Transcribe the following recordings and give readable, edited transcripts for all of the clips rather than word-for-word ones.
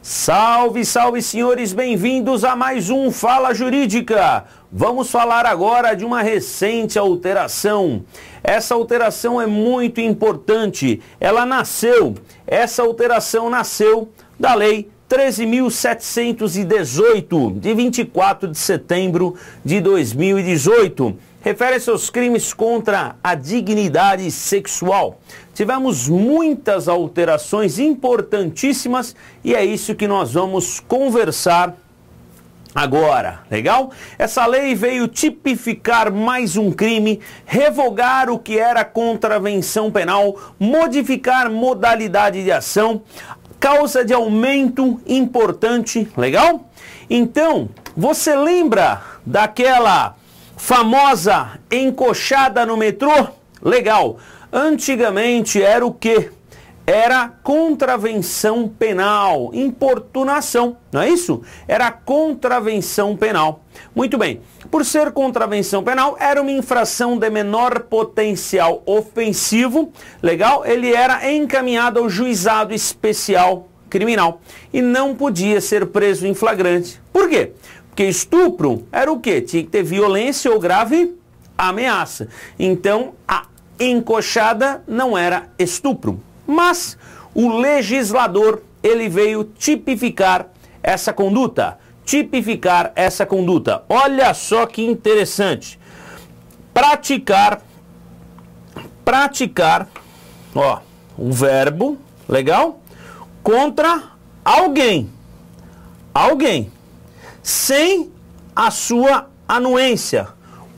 Salve, salve, senhores, bem-vindos a mais um Fala Jurídica. Vamos falar agora de uma recente alteração. Essa alteração é muito importante. Essa alteração nasceu da Lei 13.718, de 24 de setembro de 2018. Refere-se aos crimes contra a dignidade sexual. Tivemos muitas alterações importantíssimas e é isso que nós vamos conversar agora, legal? Essa lei veio tipificar mais um crime, revogar o que era contravenção penal, modificar modalidade de ação, causa de aumento importante, legal? Então, você lembra daquela famosa encoxada no metrô? Legal. Antigamente era o quê? Era contravenção penal, importunação, não é isso? Era contravenção penal. Muito bem. Por ser contravenção penal, era uma infração de menor potencial ofensivo, legal? Ele era encaminhado ao juizado especial criminal e não podia ser preso em flagrante. Por quê? Porque estupro era o quê? Tinha que ter violência ou grave ameaça. Então, a encoxada não era estupro. Mas o legislador, ele veio tipificar essa conduta. Olha só que interessante. Praticar, ó, um verbo, legal? Contra alguém, sem a sua anuência.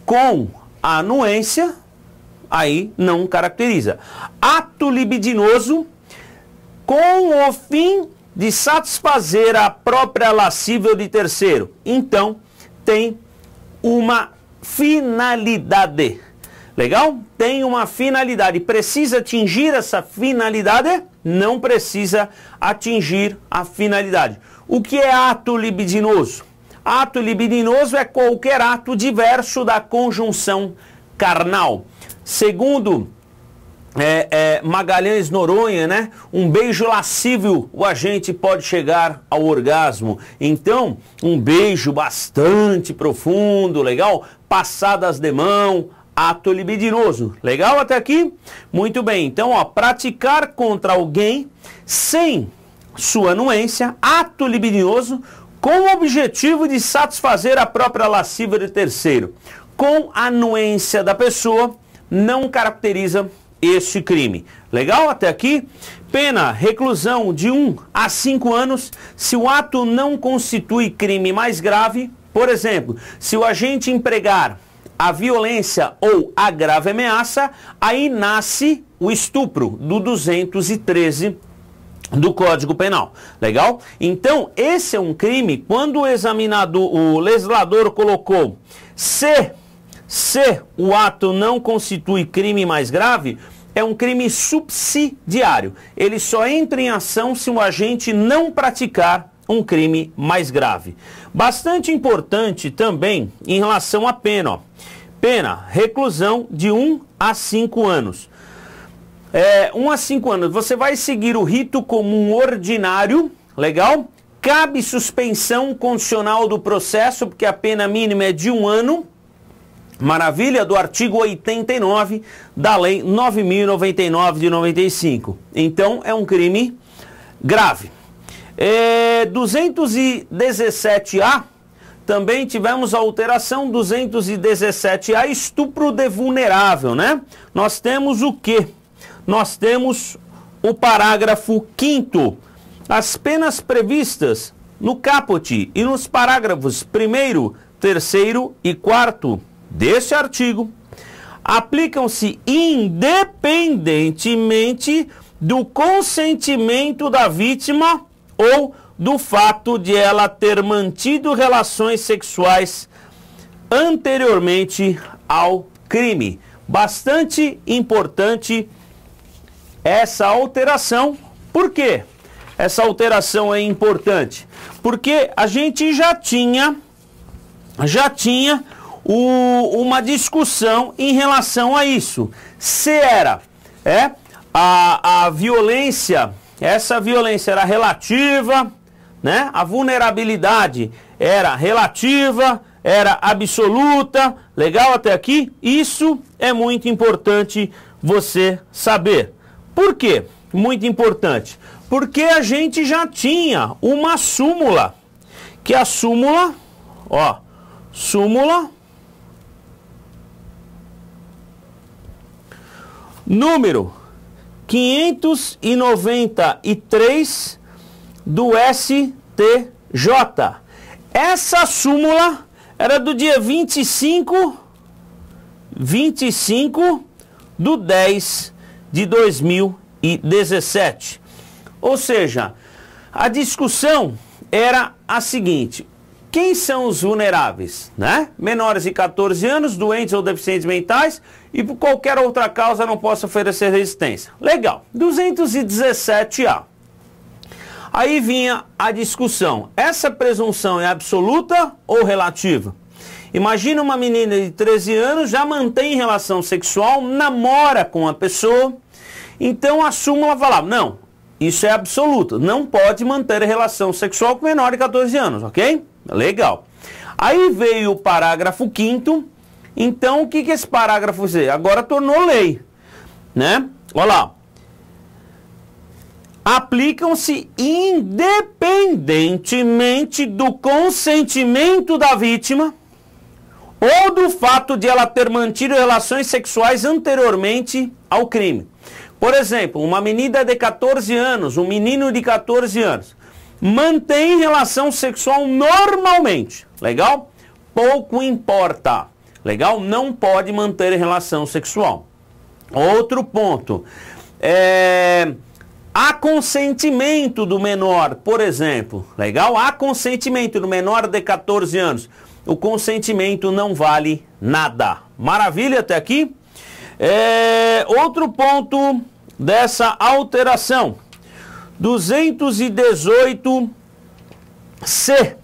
Com a anuência, aí não caracteriza. Ato libidinoso com o fim de satisfazer a própria lascívia de terceiro. Então, tem uma finalidade. Legal? Tem uma finalidade. Precisa atingir essa finalidade? Não precisa atingir a finalidade. O que é ato libidinoso? Ato libidinoso é qualquer ato diverso da conjunção carnal. Segundo Magalhães Noronha, né? Um beijo lascívio, o agente pode chegar ao orgasmo. Então, um beijo bastante profundo, legal? Passadas de mão, ato libidinoso. Legal até aqui? Muito bem. Então, ó, praticar contra alguém sem sua anuência, ato libidinoso, com o objetivo de satisfazer a própria lascívia de terceiro. Com a anuência da pessoa, não caracteriza este crime. Legal até aqui? Pena, reclusão de 1 a 5 anos, se o ato não constitui crime mais grave. Por exemplo, se o agente empregar a violência ou a grave ameaça, aí nasce o estupro do 213 do Código Penal. Legal? Então, esse é um crime, quando o legislador colocou se o ato não constitui crime mais grave, é um crime subsidiário. Ele só entra em ação se o agente não praticar um crime mais grave. Bastante importante também em relação à pena. Ó. Pena, reclusão de 1 a 5 anos. 1 a 5 anos, você vai seguir o rito comum ordinário, legal? Cabe suspensão condicional do processo, porque a pena mínima é de 1 ano. Maravilha, do artigo 89 da Lei 9.099 de 95. Então, é um crime grave. 217A, também tivemos a alteração 217A, estupro de vulnerável, né? Nós temos o quê? Nós temos o parágrafo 5º. As penas previstas no caput e nos parágrafos 1º, 3º e 4º deste artigo aplicam-se independentemente do consentimento da vítima ou do fato de ela ter mantido relações sexuais anteriormente ao crime. Bastante importante essa alteração. Por quê? Essa alteração é importante porque a gente já tinha uma discussão em relação a isso. Se era a violência, essa violência era relativa, né? A vulnerabilidade era relativa, era absoluta. Legal até aqui? Isso é muito importante você saber. Por quê? Muito importante. Porque a gente já tinha uma súmula. Que a súmula, ó, súmula número 593 do STJ. Essa súmula era do dia 25 de 10 de 2017. Ou seja, a discussão era a seguinte: quem são os vulneráveis, né? Menores de 14 anos, doentes ou deficientes mentais e por qualquer outra causa não possa oferecer resistência. Legal. 217A. Aí vinha a discussão. Essa presunção é absoluta ou relativa? Imagina uma menina de 13 anos, já mantém relação sexual, namora com a pessoa. Então a súmula falava, não, isso é absoluto. Não pode manter relação sexual com menor de 14 anos, ok? Legal. Aí veio o parágrafo 5º. Então, o que esse parágrafo diz? Agora tornou lei, né? Olha lá. Aplicam-se independentemente do consentimento da vítima ou do fato de ela ter mantido relações sexuais anteriormente ao crime. Por exemplo, uma menina de 14 anos, um menino de 14 anos, mantém relação sexual normalmente, legal? Pouco importa, legal? Não pode manter relação sexual. Outro ponto, há consentimento do menor, por exemplo, legal? Há consentimento do menor de 14 anos. O consentimento não vale nada. Maravilha até aqui? Outro ponto dessa alteração. 218C.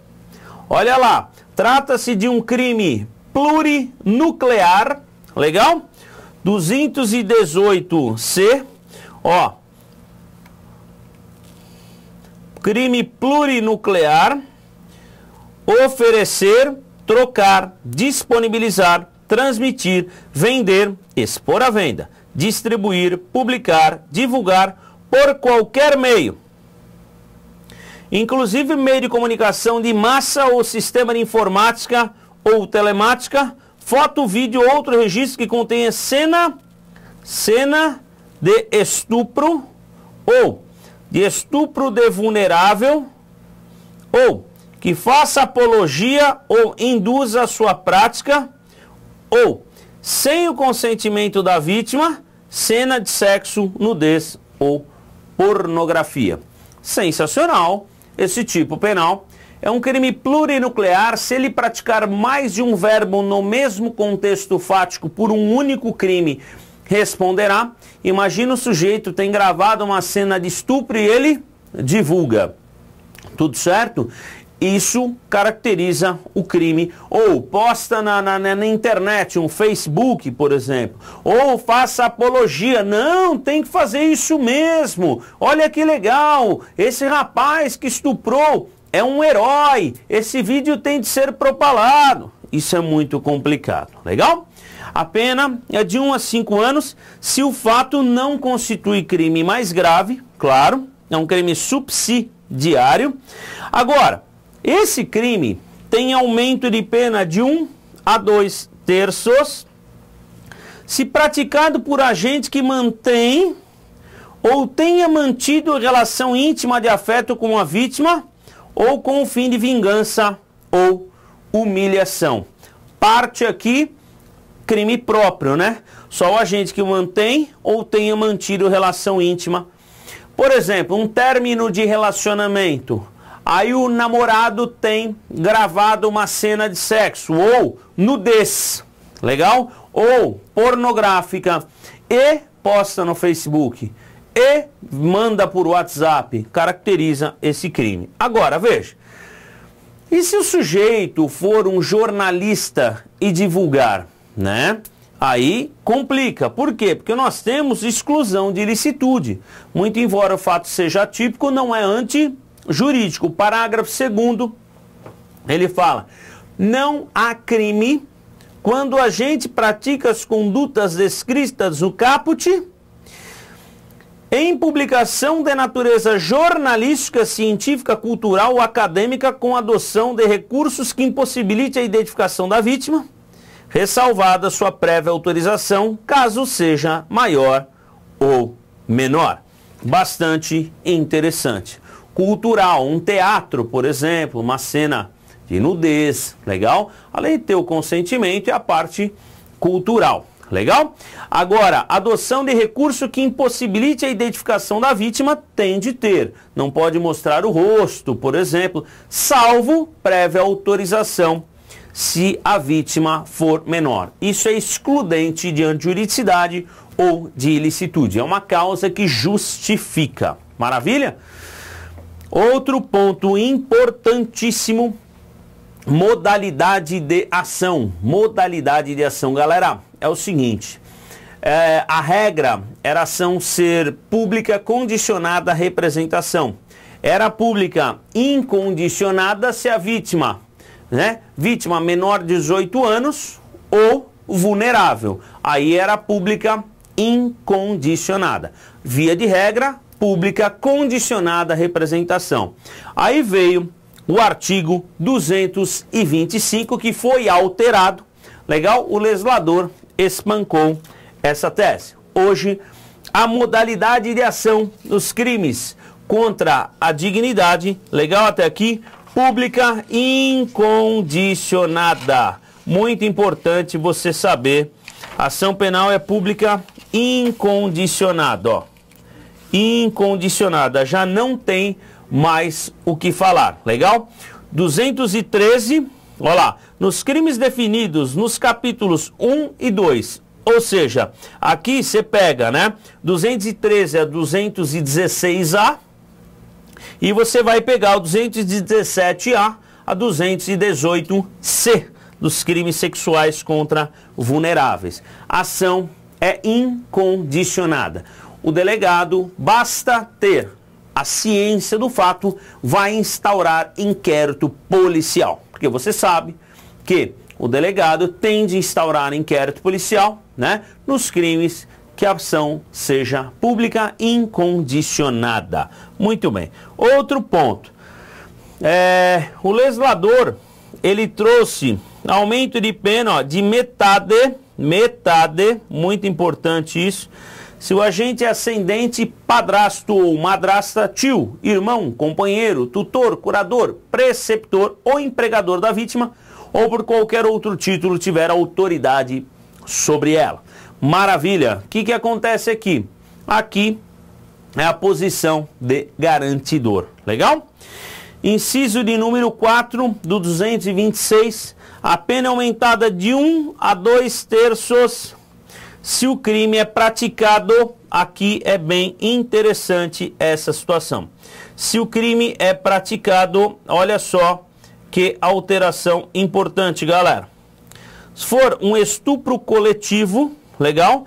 Olha lá. Trata-se de um crime plurinuclear. Legal? 218C. Ó. Crime plurinuclear. Oferecer, trocar, disponibilizar, transmitir, vender, expor à venda, distribuir, publicar, divulgar por qualquer meio, inclusive meio de comunicação de massa ou sistema de informática ou telemática, foto, vídeo ou outro registro que contenha cena de estupro ou de estupro de vulnerável ou que faça apologia ou induza a sua prática, ou, sem o consentimento da vítima, cena de sexo, nudez ou pornografia. Sensacional esse tipo penal. É um crime plurinuclear. Se ele praticar mais de um verbo no mesmo contexto fático por um único crime, responderá. Imagina o sujeito tem gravado uma cena de estupro e ele divulga. Tudo certo? Isso caracteriza o crime. Ou posta na internet, um Facebook, por exemplo. Ou faça apologia. Não, tem que fazer isso mesmo. Olha que legal. Esse rapaz que estuprou é um herói. Esse vídeo tem de ser propalado. Isso é muito complicado. Legal? A pena é de 1 a 5 anos se o fato não constitui crime mais grave. Claro, é um crime subsidiário. Agora, esse crime tem aumento de pena de 1 a 2 terços se praticado por agente que mantém ou tenha mantido relação íntima de afeto com a vítima ou com o fim de vingança ou humilhação. Parte aqui, crime próprio, né? Só o agente que mantém ou tenha mantido relação íntima. Por exemplo, um término de relacionamento. Aí o namorado tem gravado uma cena de sexo, ou nudez, legal? Ou pornográfica, e posta no Facebook, e manda por WhatsApp, caracteriza esse crime. Agora, veja, e se o sujeito for um jornalista e divulgar, né? Aí complica. Por quê? Porque nós temos exclusão de ilicitude. Muito embora o fato seja atípico, não é jurídico. Parágrafo 2º, ele fala: não há crime quando o agente pratica as condutas descritas no caput em publicação de natureza jornalística, científica, cultural ou acadêmica com adoção de recursos que impossibilite a identificação da vítima, ressalvada sua prévia autorização, caso seja maior ou menor. Bastante interessante. Cultural, um teatro, por exemplo, uma cena de nudez, legal? Além de ter o consentimento e a parte cultural, legal? Agora, adoção de recurso que impossibilite a identificação da vítima tem de ter. Não pode mostrar o rosto, por exemplo, salvo prévia autorização, se a vítima for menor. Isso é excludente de antijuridicidade ou de ilicitude. É uma causa que justifica. Maravilha? Outro ponto importantíssimo: modalidade de ação. Modalidade de ação, galera, é o seguinte: a regra era a ação ser pública condicionada à representação. Era pública incondicionada se a vítima, vítima menor de 18 anos ou vulnerável. Aí era pública incondicionada. Via de regra, pública condicionada à representação. Aí veio o artigo 225, que foi alterado, legal? O legislador espancou essa tese. Hoje, a modalidade de ação nos crimes contra a dignidade, legal até aqui, pública incondicionada. Muito importante você saber, ação penal é pública incondicionada, ó. Incondicionada, já não tem mais o que falar, legal? 213, olha lá, nos crimes definidos nos capítulos 1 e 2, ou seja, aqui você pega, 213 a 216A, e você vai pegar o 217A a 218C, dos crimes sexuais contra vulneráveis. A ação é incondicionada. O delegado, basta ter a ciência do fato, vai instaurar inquérito policial. Porque você sabe que o delegado tem de instaurar inquérito policial, nos crimes que a ação seja pública incondicionada. Muito bem. Outro ponto. O legislador, ele trouxe aumento de pena de metade, muito importante isso, se o agente é ascendente, padrasto ou madrasta, tio, irmão, companheiro, tutor, curador, preceptor ou empregador da vítima, ou por qualquer outro título tiver autoridade sobre ela. Maravilha! O que acontece aqui? Aqui é a posição de garantidor. Legal? Inciso de número 4 do 226, a pena é aumentada de 1 a 2/3 se o crime é praticado. Aqui é bem interessante essa situação. Se o crime é praticado, olha só que alteração importante, galera. Se for um estupro coletivo, legal?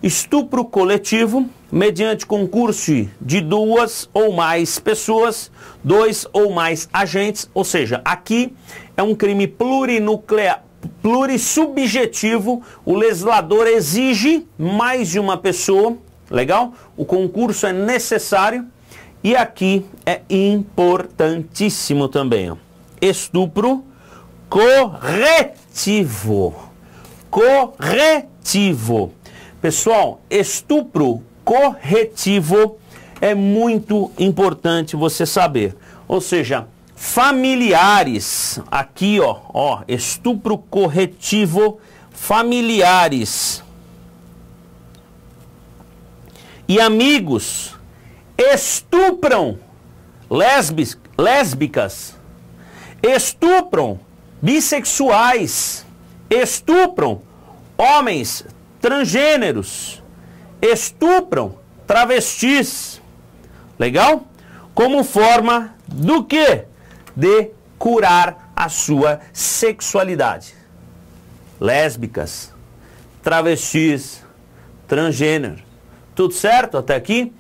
Estupro coletivo, mediante concurso de 2 ou mais pessoas, 2 ou mais agentes, ou seja, aqui é um crime plurinuclear, plurissubjetivo, o legislador exige mais de uma pessoa, legal? O concurso é necessário e aqui é importantíssimo também, ó. Estupro corretivo. Corretivo. Pessoal, estupro corretivo é muito importante você saber. Ou seja, familiares, aqui ó, estupro corretivo, familiares e amigos estupram lésbicas, estupram bissexuais, estupram homens transgêneros, estupram travestis, legal? Como forma do quê? De curar a sua sexualidade. Lésbicas, travestis, transgênero, tudo certo até aqui?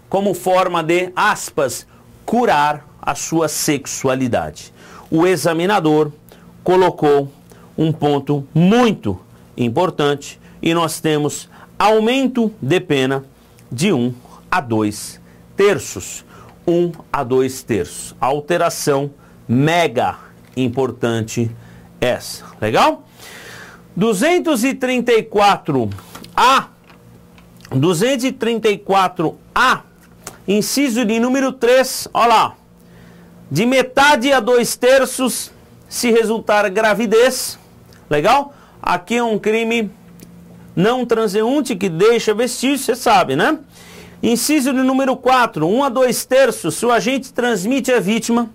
Como forma de, aspas, curar a sua sexualidade. O examinador colocou um ponto muito importante e nós temos aumento de pena de 1 a 2 terços. 1 a 2 terços. Alteração mega importante essa. Legal? 234A, inciso de número 3, olha lá. De metade a 2 terços se resultar gravidez. Legal? Aqui é um crime não transeunte que deixa vestígio, você sabe, né? Inciso de número 4, 1 a 2 terços, se o agente transmite à vítima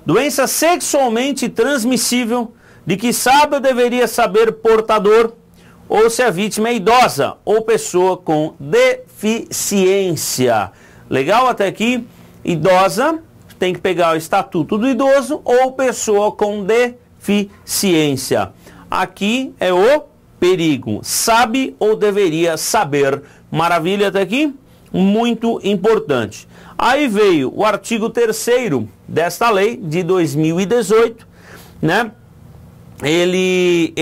doença sexualmente transmissível de que sabe ou deveria saber portador, ou se a vítima é idosa ou pessoa com deficiência. Legal até aqui? Idosa, tem que pegar o estatuto do idoso, ou pessoa com deficiência. Aqui é o perigo. Sabe ou deveria saber. Maravilha até aqui? Muito importante. Aí veio o artigo 3º desta lei de 2018, né? Ele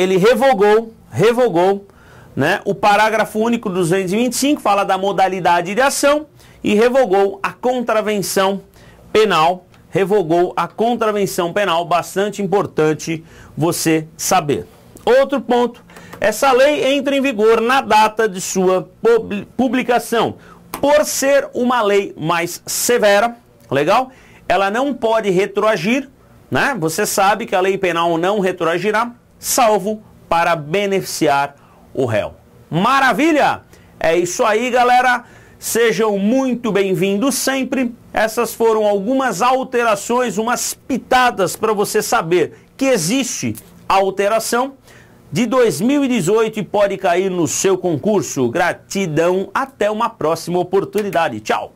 revogou, né, o parágrafo único 225, fala da modalidade de ação, e revogou a contravenção penal. Bastante importante você saber. Outro ponto, essa lei entra em vigor na data de sua publicação. Por ser uma lei mais severa, legal? Ela não pode retroagir, né? Você sabe que a lei penal não retroagirá, salvo para beneficiar o réu. Maravilha! É isso aí, galera. Sejam muito bem-vindos sempre. Essas foram algumas alterações, umas pitadas para você saber que existe alteração de 2018 e pode cair no seu concurso. Gratidão, até uma próxima oportunidade. Tchau!